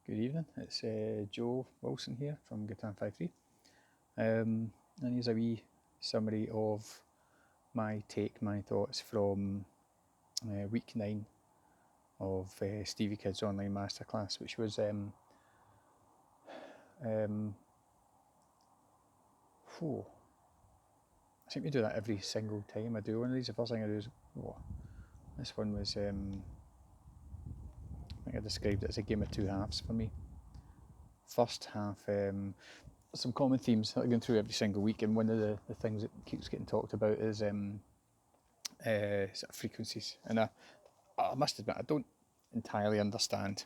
Good evening, it's Joe Wilson here from Guitar 53, and here's a wee summary of my thoughts from week 9 of Stevie Kidd's online masterclass, which was I seem to do that every single time I do one of these. The first thing I do is, this one was, I think I described it as a game of two halves for me. First half, some common themes that I go through every single week, and one of the things that keeps getting talked about is sort of frequencies. And I must admit, I don't entirely understand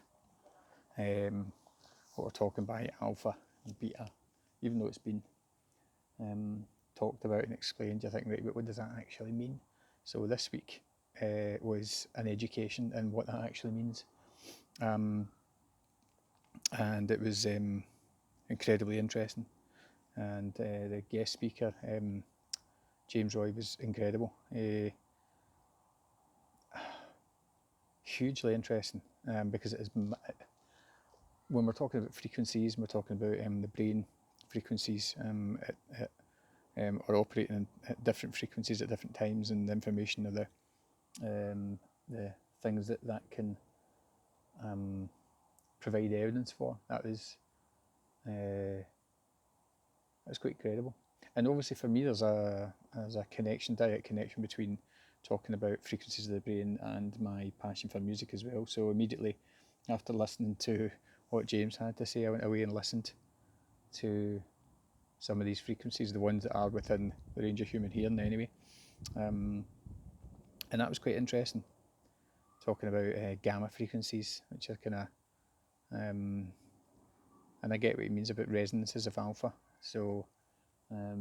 what we're talking by alpha and beta, even though it's been talked about and explained. You think, right, but what does that actually mean? So this week was an education in what that actually means, and it was incredibly interesting. And the guest speaker, James Roy, was incredible. Hugely interesting, because it is, when we're talking about frequencies, we're talking about the brain frequencies are operating at different frequencies at different times, and the information of the things that can provide evidence for. That was quite incredible. And obviously for me, there's a direct connection between talking about frequencies of the brain and my passion for music as well. So immediately after listening to what James had to say, I went away and listened to some of these frequencies, the ones that are within the range of human hearing anyway. And that was quite interesting, talking about gamma frequencies, which are kind of, and I get what he means about resonances of alpha. So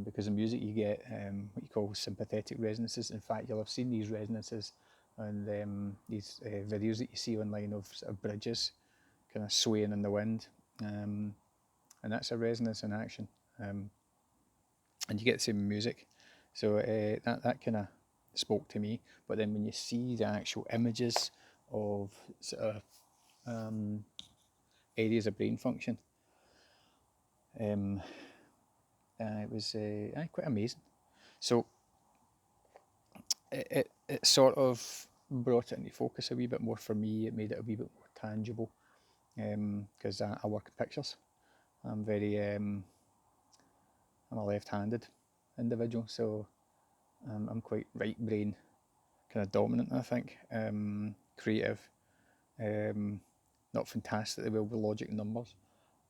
because in music you get what you call sympathetic resonances. In fact, you'll have seen these resonances on these videos that you see online of sort of bridges kind of swaying in the wind, and that's a resonance in action, and you get the same in music. So that kind of spoke to me. But then when you see the actual images of sort of areas of brain function, it was quite amazing. So it sort of brought it into focus a wee bit more for me. It made it a wee bit more tangible, because I work in pictures. I'm a left-handed individual, so I'm quite right brain kind of dominant, I think. Creative, not fantastically well with logic and numbers,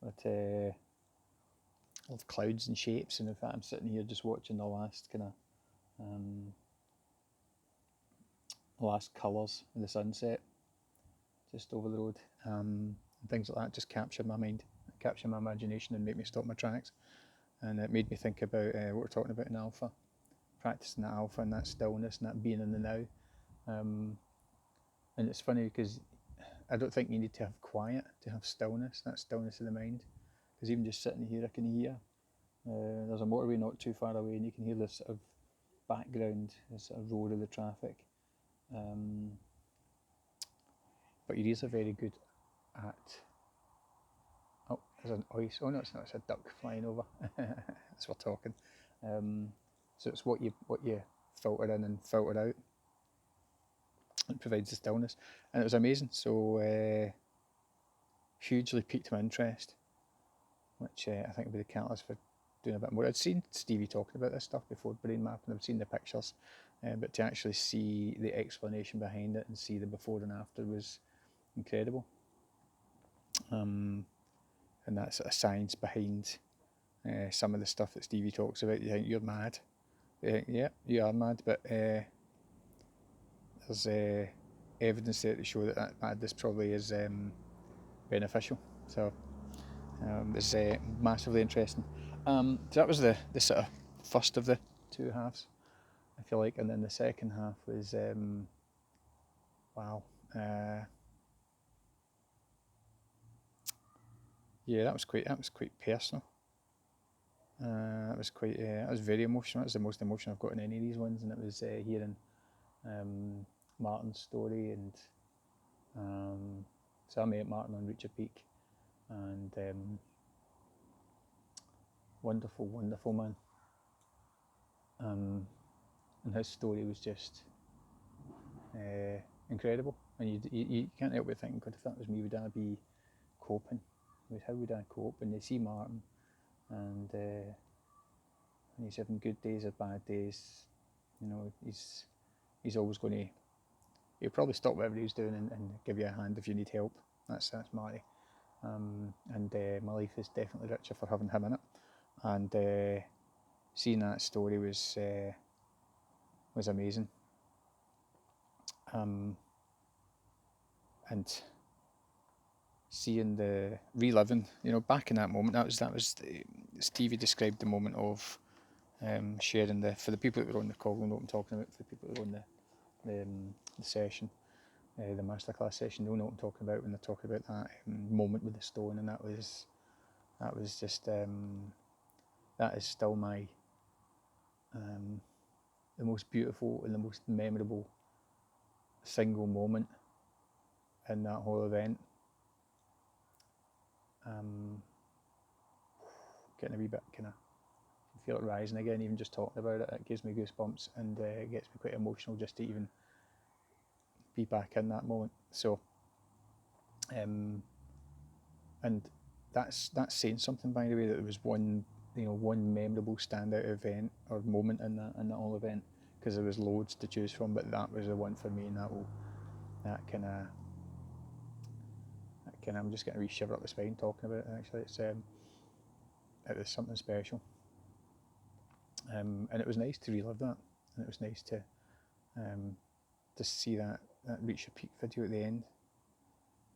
but I love clouds and shapes. And in fact, I'm sitting here just watching the last kind of last colours in the sunset just over the road, and things like that just capture my mind, capture my imagination, and make me stop my tracks. And it made me think about what we're talking about in alpha, practicing that alpha and that stillness and that being in the now. And it's funny because I don't think you need to have quiet to have stillness, that stillness of the mind. Because even just sitting here, I can hear there's a motorway not too far away, and you can hear this sort of background, this sort of roar of the traffic. But your ears are very good at. Oh, there's an ice. Oh no, it's not. It's a duck flying over. As we're talking. So it's what you filter in and filter out. It provides the stillness, and it was amazing. So hugely piqued my interest, which I think would be the catalyst for doing a bit more. I'd seen Stevie talking about this stuff before, brain mapping. I've seen the pictures, but to actually see the explanation behind it and see the before and after was incredible. And that sort of science behind some of the stuff that Stevie talks about. You think you're mad. Yeah, you are mad, but there's evidence there to show that madness probably is beneficial. So it's massively interesting. So that was the sort of first of the two halves, I feel like, and then the second half was wow. Yeah, that was quite personal. That was very emotional. It was the most emotional I've got in any of these ones, and it was hearing Martin's story. And so I met Martin on Reach a Peak, and wonderful, wonderful man. And his story was just incredible. And you can't help but think, God, if that was me, would I be coping? How would I cope? And you see Martin, and he's having good days or bad days. He's always going to. He'll probably stop whatever he's doing and give you a hand if you need help. That's Marty. And my life is definitely richer for having him in it. And seeing that story was amazing. And seeing reliving, back in that moment, that was Stevie described the moment of sharing for the people that were on the call, know what I'm talking about. For the people that were on the session, the masterclass session, they'll know what I'm talking about when they're talking about that moment with the stone, and that was just that is still my the most beautiful and the most memorable single moment in that whole event. Getting a wee bit kind of feel it rising again, even just talking about it. It gives me goosebumps, and it gets me quite emotional just to even be back in that moment. So, and that's saying something, by the way, that there was one memorable standout event or moment in that whole event, because there was loads to choose from, but that was the one for me, and that kind of I'm just getting a wee shiver up the spine talking about it. Actually, it was something special, and it was nice to relive that, and it was nice to see that reach a peak video at the end,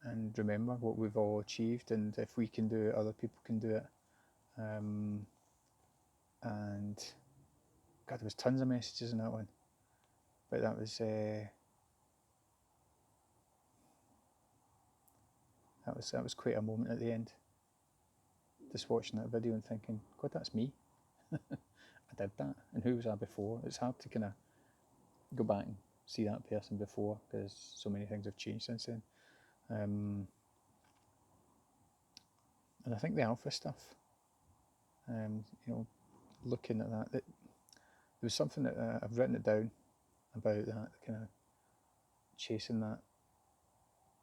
and remember what we've all achieved, and if we can do it, other people can do it. And God, there was tons of messages in that one, but that was quite a moment at the end. Just watching that video and thinking, God, that's me. I did that, and who was I before? It's hard to kind of go back and see that person before, because so many things have changed since then. And I think the alpha stuff, looking at that, there was something that I've written it down about that kind of chasing that,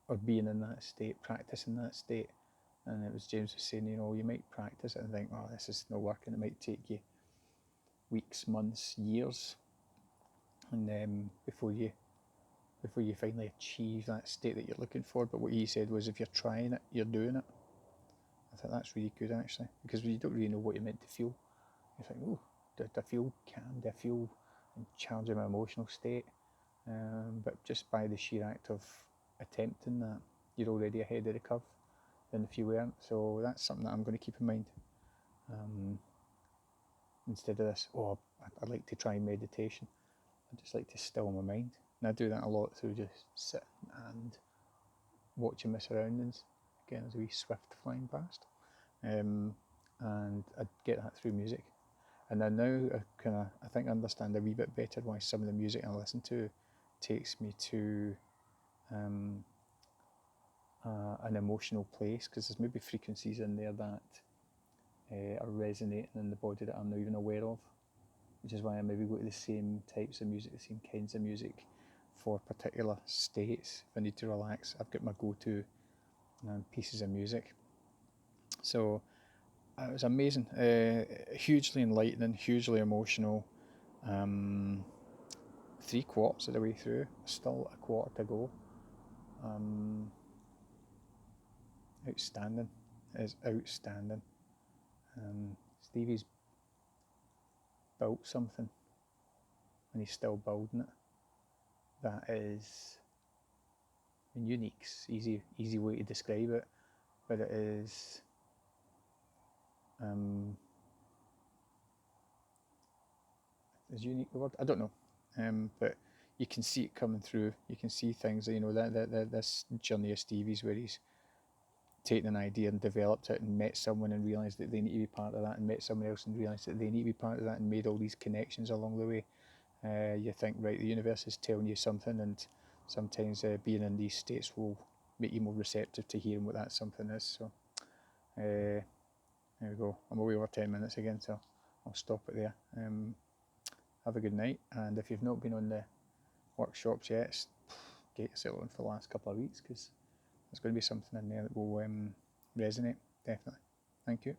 or being in that state, practicing that state. And it was James was saying, you might practice it and think, oh, this is not working. It might take you weeks, months, years, and before you finally achieve that state that you're looking for. But what he said was, if you're trying it, you're doing it. I think that's really good, actually, because you don't really know what you're meant to feel. You think, oh, do I feel calm? Do I feel in charge of my emotional state? But just by the sheer act of attempting that, you're already ahead of the curve than if you weren't. So that's something that I'm going to keep in mind. Instead of this, I'd like to try meditation. I just like to still my mind. And I do that a lot through just sitting and watching my surroundings. Again, there's a wee swift flying past. And I get that through music. And then now I think I understand a wee bit better why some of the music I listen to takes me to an emotional place, because there's maybe frequencies in there that are resonating in the body that I'm not even aware of, which is why I maybe go to the same types of music, the same kinds of music for particular states. If I need to relax, I've got my go-to pieces of music. So it was amazing, hugely enlightening, hugely emotional. 3/4 of the way through, still a quarter to go. Outstanding. It is outstanding. Stevie's built something, and he's still building it. That is, unique's easy way to describe it, but it is is unique the word? I don't know, but you can see it coming through. You can see things, that this journey of Stevie's, where he's taken an idea and developed it, and met someone and realised that they need to be part of that, and met someone else and realised that they need to be part of that, and made all these connections along the way. You think, right, the universe is telling you something, and sometimes being in these states will make you more receptive to hearing what that something is. So There we go. I'm away over 10 minutes again, so I'll stop it there. Have a good night, and if you've not been on the workshops yet, get yourself on for the last couple of weeks, because there's going to be something in there that will resonate, definitely. Thank you.